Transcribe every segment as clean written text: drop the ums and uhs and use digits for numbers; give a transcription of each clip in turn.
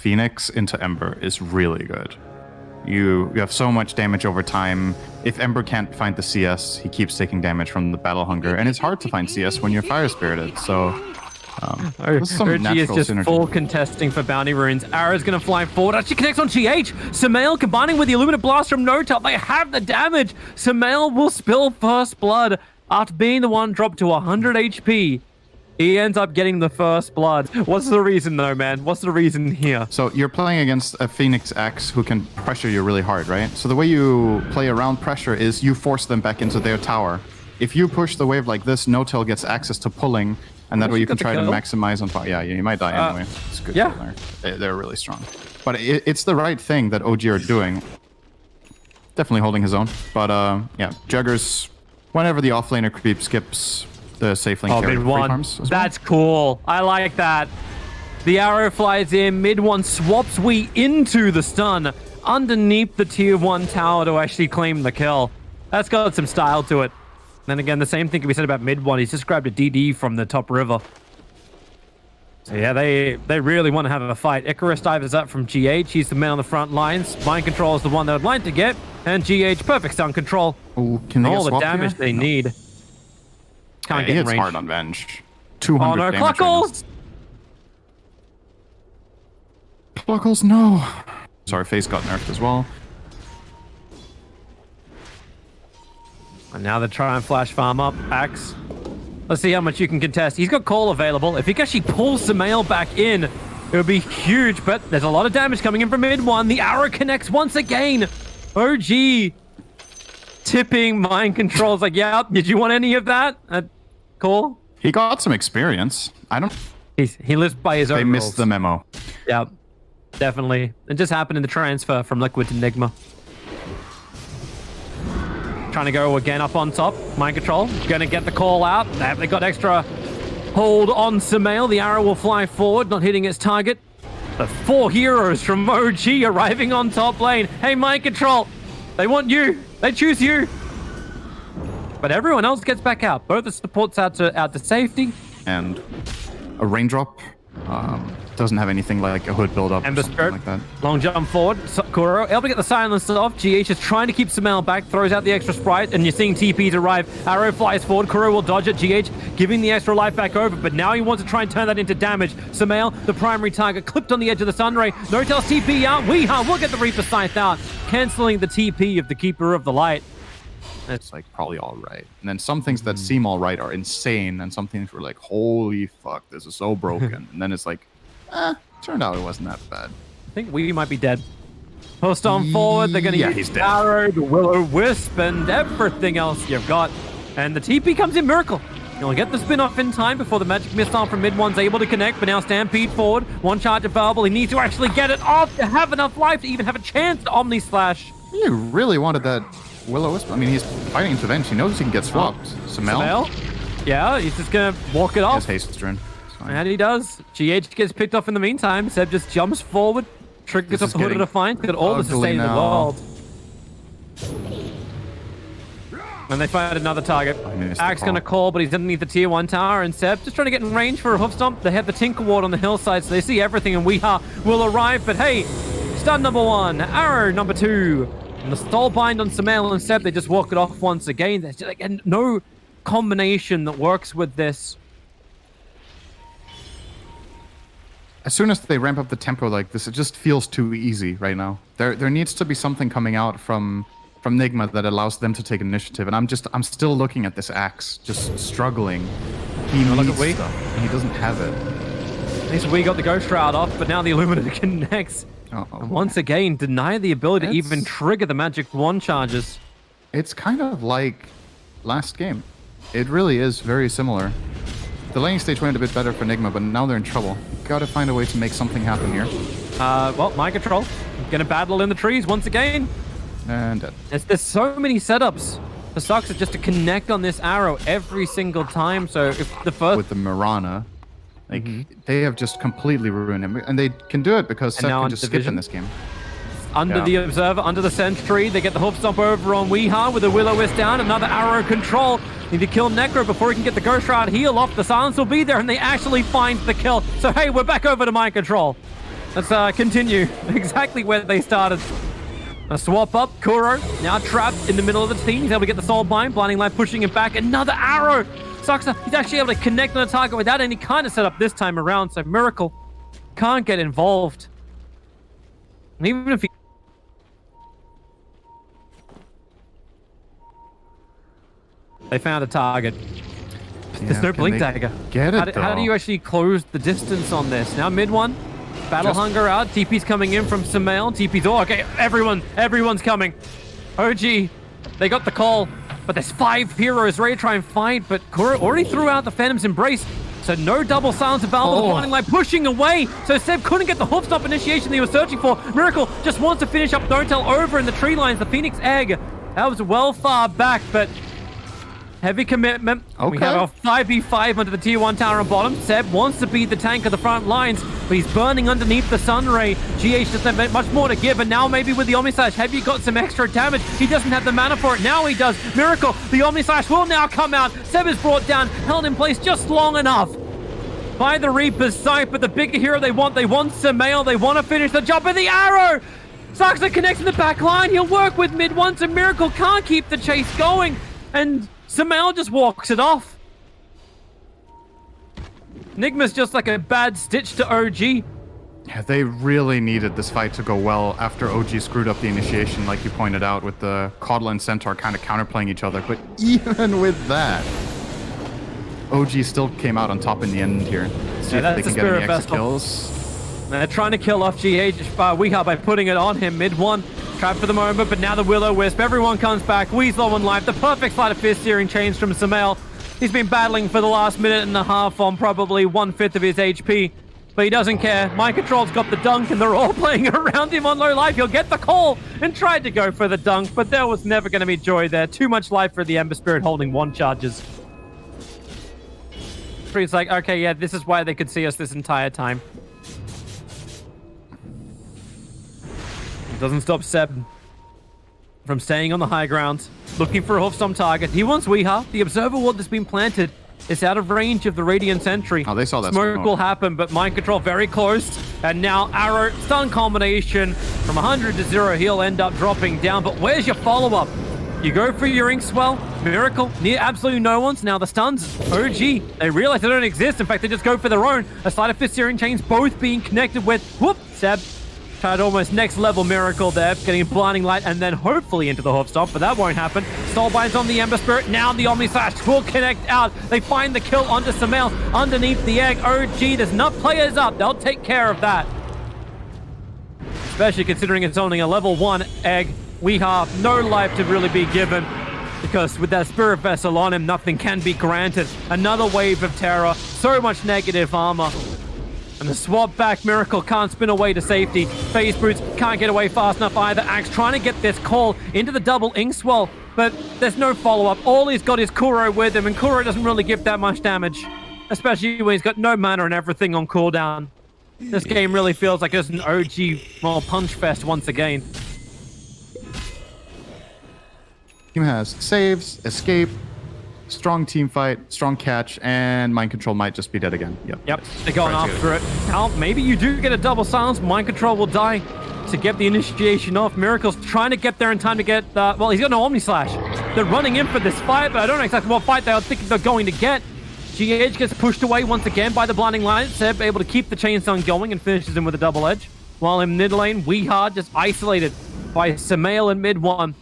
Phoenix into Ember is really good. You have so much damage over time. If Ember can't find the CS, he keeps taking damage from the Battle Hunger, and it's hard to find CS when you're Fire Spirited, so... OG is just synergy. Full contesting for bounty runes. Arrow's gonna fly forward. Actually connects on GH. Sumail combining with the Illuminate Blast from Nota. They have the damage. Sumail will spill first blood after being the one dropped to 100 HP. He ends up getting the first blood. What's the reason though, man? What's the reason here? So you're playing against a Phoenix X who can pressure you really hard, right? So the way you play around pressure is you force them back into their tower. If you push the wave like this, No-Tail gets access to pulling, and that way you can try to maximize on fire. Yeah, you might die anyway. It's good. Yeah. They're really strong. But it's the right thing that OG are doing. Definitely holding his own. But yeah, Juggers, whenever the offlaner creep skips the safe lane carry farms. That's cool. I like that. The arrow flies in. Mid one swaps into the stun underneath the tier 1 tower to actually claim the kill. That's got some style to it. Then again, the same thing can be said about mid one. He's just grabbed a DD from the top river. So yeah, they really want to have a fight. Icarus divers up from GH. He's the man on the front lines. Mind control is the one they would like to get. And GH, perfect stun control. Ooh, can they all get the damage they need. Can't get in range. Hard on Venge. 200 no, damage. Cluckles! Cluckles, no. Sorry, face got nerfed as well. And now they're trying to flash farm up. Axe. Let's see how much you can contest. He's got call available. If he can actually pull Sumail back in, it would be huge. But there's a lot of damage coming in from mid one. The arrow connects once again. OG tipping mind controls. Like, yeah, did you want any of that? Cool. He got some experience. I don't... He lives by his own They missed the memo. Yeah, definitely. It just happened in the transfer from Liquid to Nigma. Trying to go again up on top. Mind control. Gonna get the call out. They got extra hold on Sumail. The arrow will fly forward, not hitting its target. The 4 heroes from OG arriving on top lane. Hey, mind control. They want you. They choose you. But everyone else gets back out. Both the supports out to safety. And a raindrop. Doesn't have anything like a hood build up or something like that. Long jump forward. Kuro able to get the silence off. GH is trying to keep Sumail back. Throws out the extra sprite, and you're seeing TPs arrive. Arrow flies forward. Kuro will dodge it. GH giving the extra life back over, but now he wants to try and turn that into damage. Sumail, the primary target, clipped on the edge of the Sunray. No-Tail's TP out. Weeha will get the Reaper Scythe out, canceling the TP of the Keeper of the Light. It's like probably all right. And then some things that seem all right are insane, and some things were like, holy fuck, this is so broken. And then it's like, turned out it wasn't that bad. I think we might be dead. Post on forward, they're going to use Arrow, the Will-O-Wisp, and everything else you've got. And the TP comes in Miracle. You'll get the spin-off in time before the Magic Missile from mid one's able to connect, but now Stampede forward. One charge available. He needs to actually get it off to have enough life to even have a chance to Omni Slash. You really wanted that Will-O-Wisp. I mean, he's fighting into Venge. He knows he can get swapped. Sumail? Yeah, he's just going to walk it off. He has haste rune. And he does. GH gets picked off in the meantime. Seb just jumps forward, triggers up the Hood of Defiance, got all the sustain in the world. And they find another target. Axe gonna call, but he's underneath the tier 1 tower, and Seb just trying to get in range for a hoof stomp. They have the Tinker Ward on the hillside, so they see everything, and Weeha will arrive. But hey, stun number 1, arrow number 2, and the stall bind on Sumail and Seb. They just walk it off once again. There's just, like, no combination that works with this. As soon as they ramp up the tempo like this, it just feels too easy right now. There needs to be something coming out from Nigma that allows them to take initiative. And I'm still looking at this Axe, just struggling. He needs stuff, and he doesn't have it. At least we got the Ghost Shroud off, but now the Illuminator connects. And once again, deny the ability to even trigger the Magic Wand charges. It's kind of like last game. It really is very similar. The laning stage went a bit better for Nigma, but now they're in trouble. Gotta find a way to make something happen here. Well, Mind Control. Gonna battle in the trees once again. And dead. There's so many setups. The sucks is just to connect on this arrow every single time. So if the first... With the Mirana, like, they have just completely ruined him. And they can do it because Seth can just skip in this game. Under the Observer, under the Sentry, they get the hoof stomp over on Weeha with the Will-O-Wisp down. Another arrow control. Need to kill Necro before he can get the Ghost Shroud heal off. The silence will be there, and they actually find the kill. So hey, we're back over to Mind Control. Let's continue exactly where they started. A swap up. Kuro now trapped in the middle of the team. He's able to get the soul bind. Blinding light pushing him back. Another arrow. Soxa, he's actually able to connect on the target without any kind of setup this time around. So Miracle can't get involved. And even if he... They found a target. There's no blink dagger. Get it, how do you actually close the distance on this? Now mid one. Battle Hunger out. TP's coming in from Sumail. TP's... Oh, okay. Everyone's coming. OG. They got the call. But there's 5 heroes ready to try and fight. But Kuro already threw out the Phantom's Embrace. So no double silence available. The Blinding Light pushing away. So Seb couldn't get the hoof stop initiation that he was searching for. Miracle just wants to finish up Don't Tell over in the tree lines. The Phoenix Egg. That was well far back, but... Heavy commitment. Okay. We have a 5v5 under the tier 1 tower on bottom. Seb wants to be the tank of the front lines, but he's burning underneath the Sun Ray. GH doesn't have much more to give, and now maybe with the Omni Slash, have you got some extra damage? He doesn't have the mana for it. Now he does. Miracle, the Omni Slash will now come out. Seb is brought down, held in place just long enough by the Reaper's sight, but the bigger hero they want Sumail. They want to finish the job, and the arrow! Saxa connects in the back line. He'll work with mid once, and Miracle can't keep the chase going, and Sumail just walks it off. Nigma's just like a bad stitch to OG. Yeah, they really needed this fight to go well after OG screwed up the initiation, like you pointed out, with the Caudal and Centaur kind of counterplaying each other. But even with that, OG still came out on top in the end here. See if they can get any extra kills. They're trying to kill off GH Weeha by putting it on him mid-1. Trapped for the moment, but now the Will-O-Wisp. Everyone comes back. Weasel on life. The perfect sleight of fist searing chains from Sumail. He's been battling for the last minute and a half on probably 1/5 of his HP, but he doesn't care. Mind Control's got the dunk, and they're all playing around him on low life. He'll get the call and tried to go for the dunk, but there was never going to be joy there. Too much life for the Ember Spirit holding 1 charges. It's like, okay, yeah, this is why they could see us this entire time. Doesn't stop Seb from staying on the high ground, looking for a hoof-stomp target. He wants Weeha. The Observer Ward that's been planted is out of range of the Radiant Sentry. Oh, they saw that. Smoke will happen, but Mind Control very close. And now Arrow, stun combination from 100 to 0. He'll end up dropping down, but where's your follow-up? You go for your Inkswell, Miracle, near absolutely no one's. Now the stuns, OG, they realize they don't exist. In fact, they just go for their own. A Sleight of Fist Searing Chains both being connected with, whoop, Seb. Tried almost next level Miracle there, getting Blinding Light and then hopefully into the hoof stomp, but that won't happen. Soulbinds on the Ember Spirit, now the Omni Slash will connect out. They find the kill onto Sumail underneath the egg. OG, there's enough players up, they'll take care of that. Especially considering it's only a level 1 egg. We have no life to really be given, because with that Spirit Vessel on him, nothing can be granted. Another wave of terror, so much negative armor. And the swap back, Miracle can't spin away to safety. Phase Boots can't get away fast enough either. Axe trying to get this call into the double Inkswell, but there's no follow-up. All he's got is Kuro with him, and Kuro doesn't really give that much damage, especially when he's got no mana and everything on cooldown. This game really feels like it's an OG punch fest once again. Team has saves, escape, strong team fight, strong catch, and Mind Control might just be dead again. Yep, they're going after it. Now, maybe you do get a double silence. Mind Control will die to get the initiation off. Miracle's trying to get there in time to get, well, he's got no Omni Slash. They're running in for this fight, but I don't know exactly what fight they were thinking they're going to get. GH gets pushed away once again by the Blinding Light. Seb able to keep the chain stun going and finishes him with a double edge. While in mid lane, Weeha just isolated by Sumail in mid 1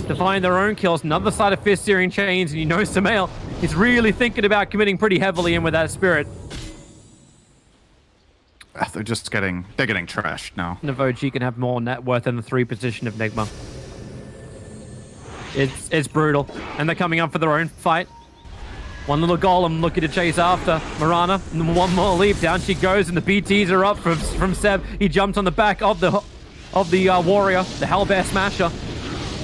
to find their own kills. Another side of Fist Searing Chains, and you know Sumail is really thinking about committing pretty heavily in with that Spirit. They're getting trashed now. And if OG can have more net worth than the 3 position of Nigma. It's brutal. And they're coming up for their own fight. One little golem looking to chase after Mirana, and one more leap. Down she goes, and the BTs are up from Seb. He jumps on the back of the warrior, the Hellbear Smasher.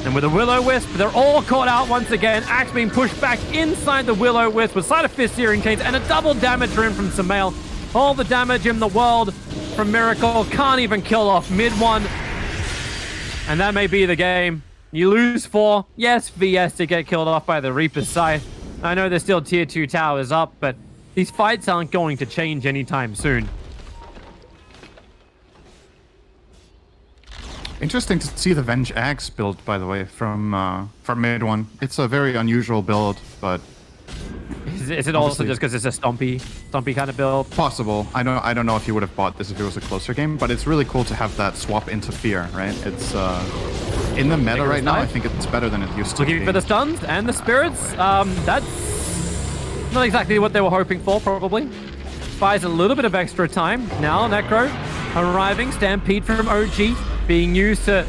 And with a Will-O-Wisp, they're all caught out once again. Axe being pushed back inside the Will-O-Wisp with Sleight of Fist Searing Chains and a double damage rune from Sumail. All the damage in the world from Miracle. Can't even kill off mid 1. And that may be the game. You lose 4. Yes, VS to get killed off by the Reaper's Scythe. I know there's still tier 2 towers up, but these fights aren't going to change anytime soon. Interesting to see the Venge Axe build, by the way, from mid one. It's a very unusual build, but is it also just because it's a stompy kind of build? possible. I don't know if you would have bought this if it was a closer game, but it's really cool to have that swap into fear, right? It's in the meta right now. I think it's better than it used to be. Looking for the stuns and the spirits. That's not exactly what they were hoping for, probably. Buys a little bit of extra time. Now Necro arriving. Stampede from OG being used to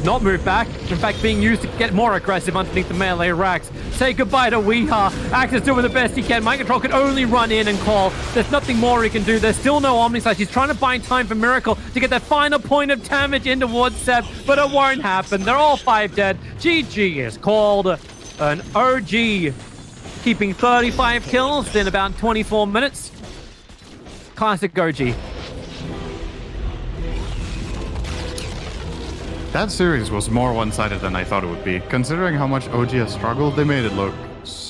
not move back. In fact, being used to get more aggressive underneath the melee racks. Say goodbye to Weeha. Axe is doing the best he can. Mind Control can only run in and call. There's nothing more he can do. There's still no Omnislash. He's trying to buy time for Miracle to get that final point of damage in towards Seb, but it won't happen. They're all 5 dead. GG is called. An OG keeping 35 kills in about 24 minutes. Classic OG. That series was more one-sided than I thought it would be. Considering how much OG has struggled, they made it look so